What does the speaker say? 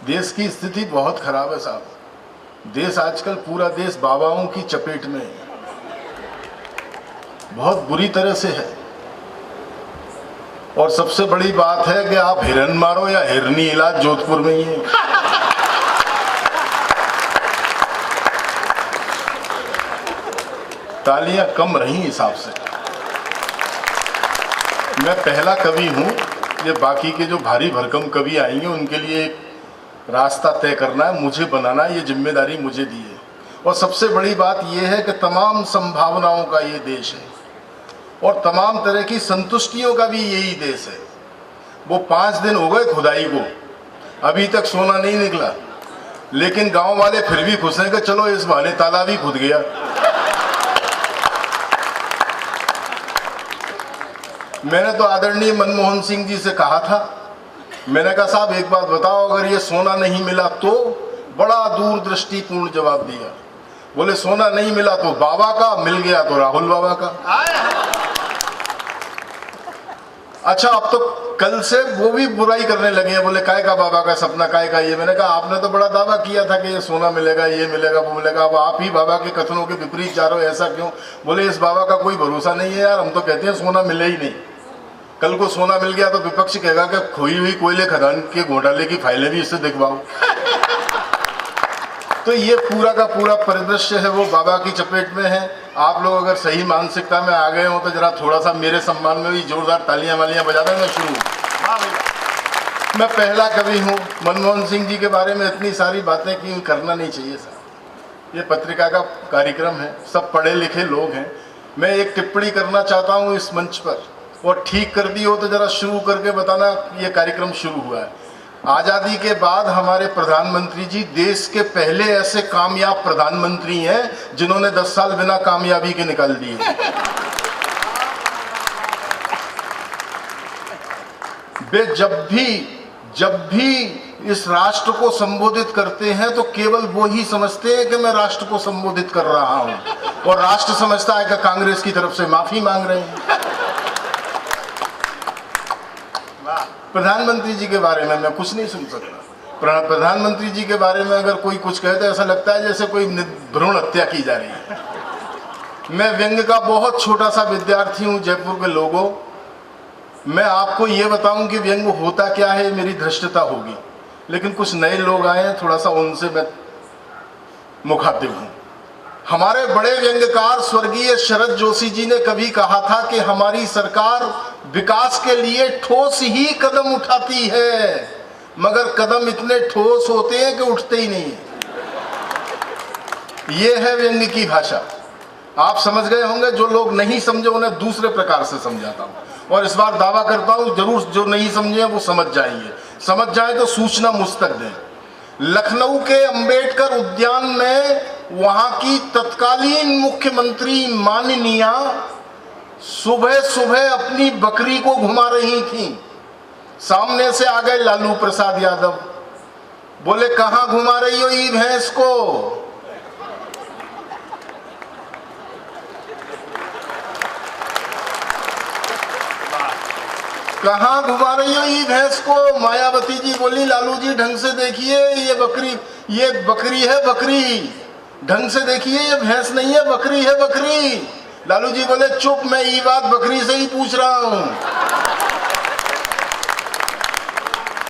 देश की स्थिति बहुत खराब है साहब। देश आजकल पूरा देश बाबाओं की चपेट में है, बहुत बुरी तरह से है। और सबसे बड़ी बात है कि आप हिरन मारो या हिरनी इलाज जोधपुर में ही है। तालियां कम रही हिसाब से। मैं पहला कवि हूं, ये बाकी के जो भारी भरकम कवि आएंगे उनके लिए एक रास्ता तय करना है, मुझे बनाना है, ये जिम्मेदारी मुझे दी है। और सबसे बड़ी बात यह है कि तमाम संभावनाओं का ये देश है और तमाम तरह की संतुष्टियों का भी यही देश है। वो 5 दिन हो गए खुदाई को, अभी तक सोना नहीं निकला, लेकिन गांव वाले फिर भी खुश हैं कि चलो इस बहाने तालाब ही खुद गया। मैंने तो आदरणीय मनमोहन सिंह जी से कहा था, मैंने कहा साहब एक बात बताओ, अगर ये सोना नहीं मिला तो? बड़ा दूरदृष्टिपूर्ण जवाब दिया। बोले सोना नहीं मिला तो बाबा का, मिल गया तो राहुल बाबा का। अच्छा, अब तो कल से वो भी बुराई करने लगे हैं, बोले काय का बाबा का सपना, काय का ये। मैंने कहा आपने तो बड़ा दावा किया था कि ये सोना मिलेगा, ये मिलेगा, वो मिलेगा, अब आप ही बाबा के कथनों के विपरीत जा रहे हो, ऐसा क्यों? बोले इस बाबा का कोई भरोसा नहीं है यार, हम तो कहते हैं सोना मिले ही नहीं। कल को सोना मिल गया तो विपक्ष कहेगा कि खोई हुई कोयले खदान के घोटाले की फाइलें भी इससे दिखवाओ। तो ये पूरा का पूरा परिदृश्य है वो बाबा की चपेट में है। आप लोग अगर सही मानसिकता में आ गए हो तो जरा थोड़ा सा मेरे सम्मान में भी जोरदार तालियां वालियां बजा दें। मैं शुरू, मैं पहला कवि हूँ। मनमोहन सिंह जी के बारे में इतनी सारी बातें की करना नहीं चाहिए साहब, ये पत्रिका का कार्यक्रम है, सब पढ़े लिखे लोग हैं। मैं एक टिप्पणी करना चाहता हूँ इस मंच पर, और ठीक कर दी हो तो जरा शुरू करके बताना ये कार्यक्रम शुरू हुआ है। आज़ादी के बाद हमारे प्रधानमंत्री जी देश के पहले ऐसे कामयाब प्रधानमंत्री हैं जिन्होंने 10 साल बिना कामयाबी के निकाल दिए। वे जब भी इस राष्ट्र को संबोधित करते हैं तो केवल वो ही समझते हैं कि मैं राष्ट्र को संबोधित कर रहा हूं, और राष्ट्र समझता है कि कांग्रेस की तरफ से माफी मांग रहे हैं। प्रधानमंत्री जी के बारे में मैं कुछ नहीं सुन सकता। प्रधानमंत्री जी के बारे में अगर कोई कुछ कहता है ऐसा लगता है जैसे कोई भ्रूण हत्या की जा रही है। मैं व्यंग्य का बहुत छोटा सा विद्यार्थी हूं जयपुर के लोगों। मैं आपको ये बताऊं कि व्यंग्य होता क्या है मेरी धृष्टता होगी, लेकिन कुछ नए लोग आए हैं, थोड़ा सा उनसे मैं मुखातिब हूं। हमारे बड़े व्यंग्यकार स्वर्गीय शरद जोशी जी ने कभी कहा था कि हमारी सरकार विकास के लिए ठोस ही कदम उठाती है, मगर कदम इतने ठोस होते हैं कि उठते ही नहीं है। ये है व्यंग्य की भाषा। आप समझ गए होंगे, जो लोग नहीं समझे उन्हें दूसरे प्रकार से समझाता हूं, और इस बार दावा करता हूं जरूर जो नहीं समझे वो समझ जाएंगे। समझ जाए तो सूचना मुझ तक दें। लखनऊ के अंबेडकर उद्यान में वहां की तत्कालीन मुख्यमंत्री माननीया सुबह सुबह अपनी बकरी को घुमा रही थी। सामने से आ गए लालू प्रसाद यादव, बोले कहां घुमा रही हो ये भैंस को? कहां घुमा रही हो ये भैंस को? मायावती जी बोली लालू जी ढंग से देखिए, ये बकरी है, बकरी ढंग से देखिए, ये भैंस नहीं है, बकरी है, बकरी। लालू जी बोले चुप, मैं ये बात बकरी से ही पूछ रहा हूं।